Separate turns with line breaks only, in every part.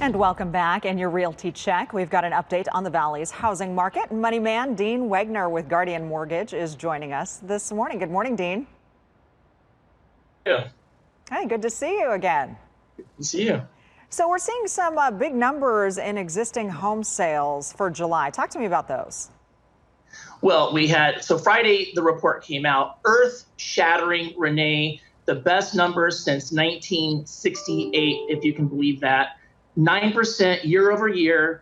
And welcome back. In your Realty Check, we've got an update on the Valley's housing market. Money man Dean Wegner with Guardian Mortgage is joining us this morning. Good morning, Dean.
Yeah.
Hey, good to see you again.
Good to see you.
So we're seeing some big numbers in existing home sales for July. Talk to me about those.
Well, so Friday, the report came out, earth-shattering, Renee, the best numbers since 1968, if you can believe that. 9% year over year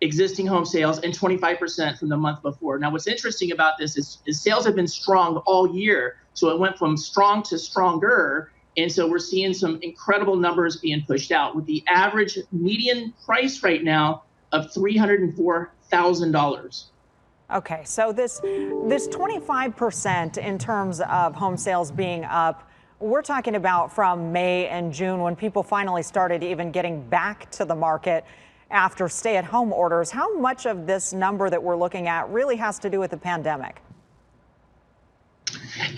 existing home sales and 25% from the month before. Now, what's interesting about this is sales have been strong all year. So it went from strong to stronger. And so we're seeing some incredible numbers being pushed out with the average median price right now of $304,000.
Okay, so this 25% in terms of home sales being up, we're talking about from May and June when people finally started even getting back to the market after stay-at-home orders. How much of this number that we're looking at really has to do with the pandemic?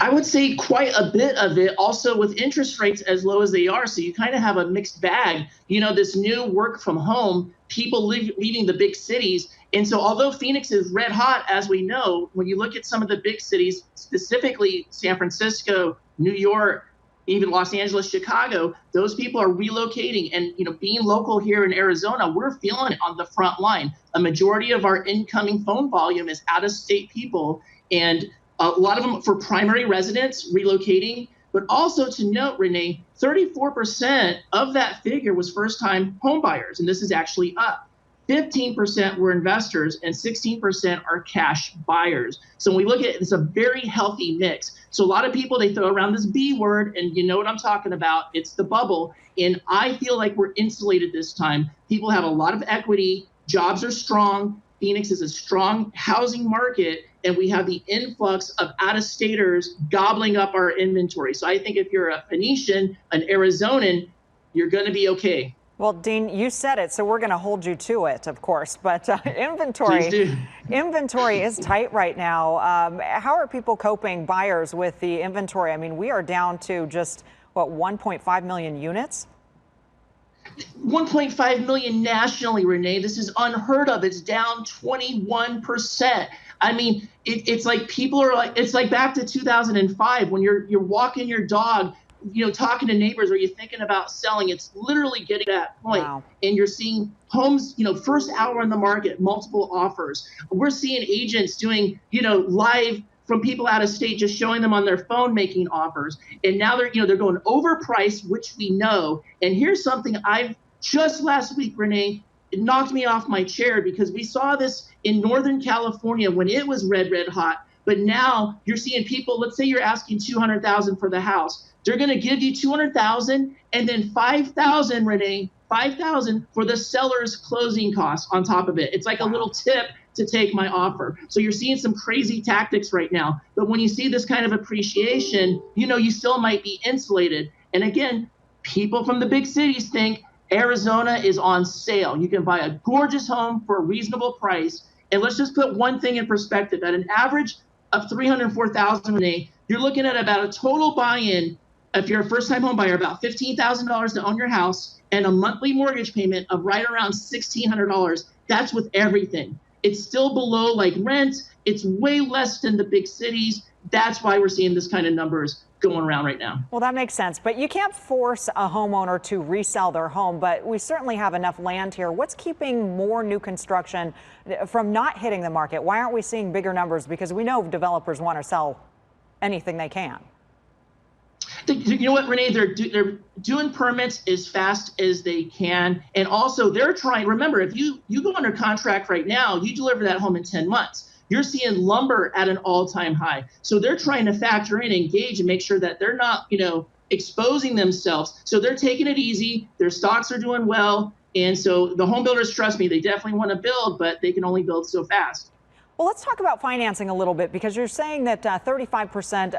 I would say quite a bit of it, also with interest rates as low as they are. So you kind of have a mixed bag. You know, this new work from home, people leaving the big cities. And so although Phoenix is red hot, as we know, when you look at some of the big cities, specifically San Francisco, New York, even Los Angeles, Chicago, those people are relocating. And, you know, being local here in Arizona, we're feeling it on the front line. A majority of our incoming phone volume is out-of-state people, and a lot of them for primary residents relocating. But also to note, Renee, 34% of that figure was first-time home buyers, and this is actually up. 15% were investors and 16% are cash buyers. So when we look at it, it's a very healthy mix. So a lot of people, they throw around this B word, and you know what I'm talking about. It's the bubble. And I feel like we're insulated this time. People have a lot of equity. Jobs are strong. Phoenix is a strong housing market, and we have the influx of out-of-staters gobbling up our inventory. So I think if you're a Phoenician, an Arizonan, you're going to be okay.
Well, Dean, you said it, so we're going to hold you to it, of course. But inventory is tight right now. How are people coping, buyers, with the inventory? I mean, we are down to just, what, 1.5 million units?
1.5 million nationally, Renee. This is unheard of. It's down 21%. I mean, it's like people are like, it's like back to 2005 when you're walking your dog, you know, talking to neighbors, or you're thinking about selling. It's literally getting to that point.
Wow.
And you're seeing homes, you know, first hour on the market, multiple offers. We're seeing agents doing, you know, live from people out of state, just showing them on their phone making offers. And now they're going overpriced, which we know. And here's something I've just last week, Renee, it knocked me off my chair, because we saw this in Northern California when it was red hot. But now you're seeing people, let's say you're asking $200,000 for the house. They're going to give you $200,000 and then $5,000, Renee, $5,000 for the seller's closing costs on top of it. It's like a little tip to take my offer. So you're seeing some crazy tactics right now. But when you see this kind of appreciation, you know, you still might be insulated. And again, people from the big cities think Arizona is on sale. You can buy a gorgeous home for a reasonable price. And let's just put one thing in perspective. At an average of $304,000, Renee, you're looking at about a total buy-in, if you're a first-time home buyer, about $15,000 to own your house, and a monthly mortgage payment of right around $1,600. That's with everything. It's still below like rent. It's way less than the big cities. That's why we're seeing this kind of numbers going around right now.
Well, that makes sense. But you can't force a homeowner to resell their home, but we certainly have enough land here. What's keeping more new construction from not hitting the market? Why aren't we seeing bigger numbers? Because we know developers want to sell anything they can.
You know what, Renee? They're doing permits as fast as they can. And also they're trying, remember, if you go under contract right now, you deliver that home in 10 months. You're seeing lumber at an all-time high. So they're trying to factor in, engage, and make sure that they're not, you know, exposing themselves. So they're taking it easy. Their stocks are doing well. And so the home builders, trust me, they definitely want to build, but they can only build so fast.
Well, let's talk about financing a little bit, because you're saying that 35%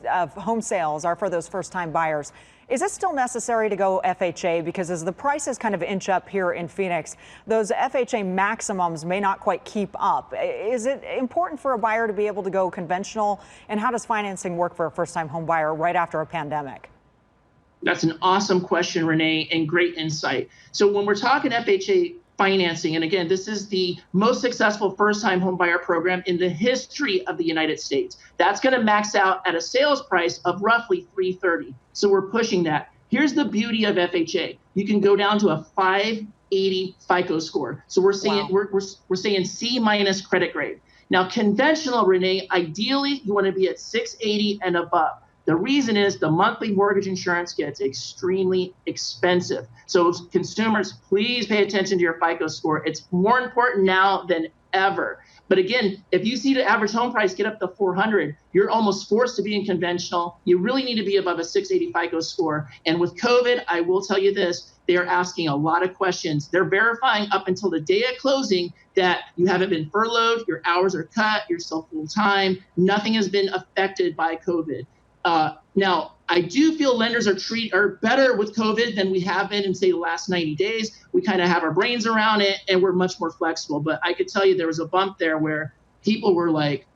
of home sales are for those first-time buyers. Is it still necessary to go FHA? Because as the prices kind of inch up here in Phoenix, those FHA maximums may not quite keep up. Is it important for a buyer to be able to go conventional? And how does financing work for a first-time home buyer right after a pandemic?
That's an awesome question, Renee, and great insight. So when we're talking FHA financing, and again, this is the most successful first-time home buyer program in the history of the United States. That's going to max out at a sales price of roughly $330. So we're pushing that. Here's the beauty of FHA. You can go down to a 580 FICO score. So we're saying we're saying C minus credit grade. Now, conventional, Renee, ideally you want to be at 680 and above. The reason is the monthly mortgage insurance gets extremely expensive. So consumers, please pay attention to your FICO score. It's more important now than ever. But again, if you see the average home price get up to 400, you're almost forced to be in conventional. You really need to be above a 680 FICO score. And with COVID, I will tell you this, they are asking a lot of questions. They're verifying up until the day of closing that you haven't been furloughed, your hours are cut, you're still full time, nothing has been affected by COVID. Now, I do feel lenders are better with COVID than we have been in, say, the last 90 days. We kind of have our brains around it, and we're much more flexible. But I could tell you there was a bump there where people were like,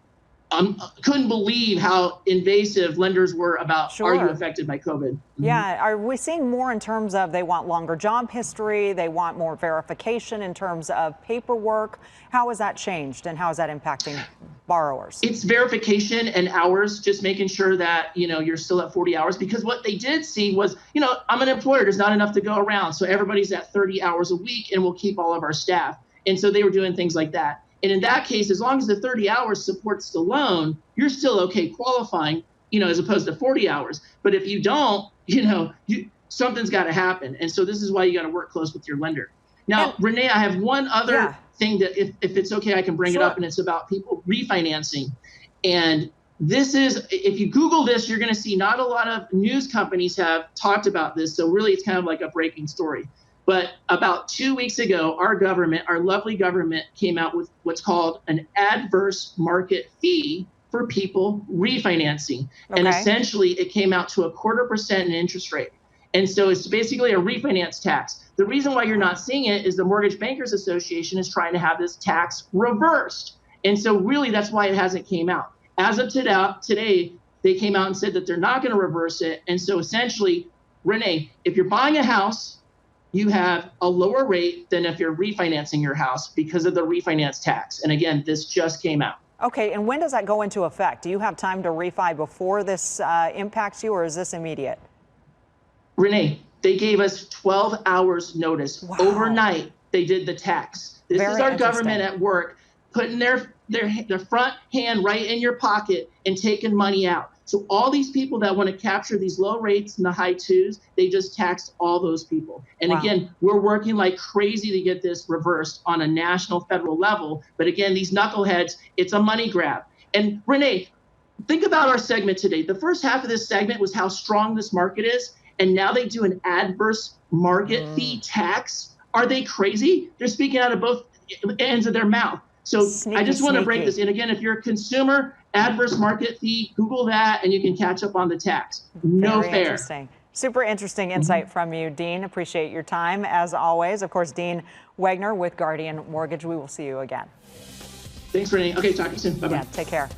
couldn't believe how invasive lenders were about, are you affected by COVID?
Yeah. Are we seeing more in terms of they want longer job history? They want more verification in terms of paperwork? How has that changed, and how is that impacting borrowers?
It's verification and hours, just making sure that, you're still at 40 hours, because what they did see was, I'm an employer, there's not enough to go around. So everybody's at 30 hours a week and we'll keep all of our staff. And so they were doing things like that. And in that case, as long as the 30 hours supports the loan, you're still okay qualifying, as opposed to 40 hours. But if you don't, something's got to happen. And so this is why you got to work close with your lender. Now, Renee, I have one other thing that if it's okay, I can bring it up, and it's about people refinancing. And this is, if you Google this, you're going to see not a lot of news companies have talked about this. So really, it's kind of like a breaking story. But about 2 weeks ago, our government, our lovely government, came out with what's called an adverse market fee for people refinancing. And essentially, it came out to 0.25% in interest rate. And so it's basically a refinance tax. The reason why you're not seeing it is the Mortgage Bankers Association is trying to have this tax reversed. And so really, that's why it hasn't came out. As of today, they came out and said that they're not going to reverse it. And so essentially, Renee, if you're buying a house, you have a lower rate than if you're refinancing your house because of the refinance tax. And again, this just came out.
Okay, and when does that go into effect? Do you have time to refi before this impacts you, or is this immediate?
Renee, they gave us 12 hours notice. Overnight, they did the tax. This is our government at work, putting their front hand right in your pocket and taking money out. So all these people that want to capture these low rates in the high twos, they just taxed all those people. And again, we're working like crazy to get this reversed on a national, federal level. But again, these knuckleheads, it's a money grab. And Renee, think about our segment today. The first half of this segment was how strong this market is. And now they do an adverse market fee tax. Are they crazy? They're speaking out of both ends of their mouth. So I just want to break this in. Again, if you're a consumer, adverse market fee, Google that, and you can catch up on the tax. No fair.
Interesting. Super interesting insight from you, Dean. Appreciate your time, as always. Of course, Dean Wegner with Guardian Mortgage. We will see you again.
Thanks, Renee. Okay, talk to you soon. Bye-bye.
Yeah, take care.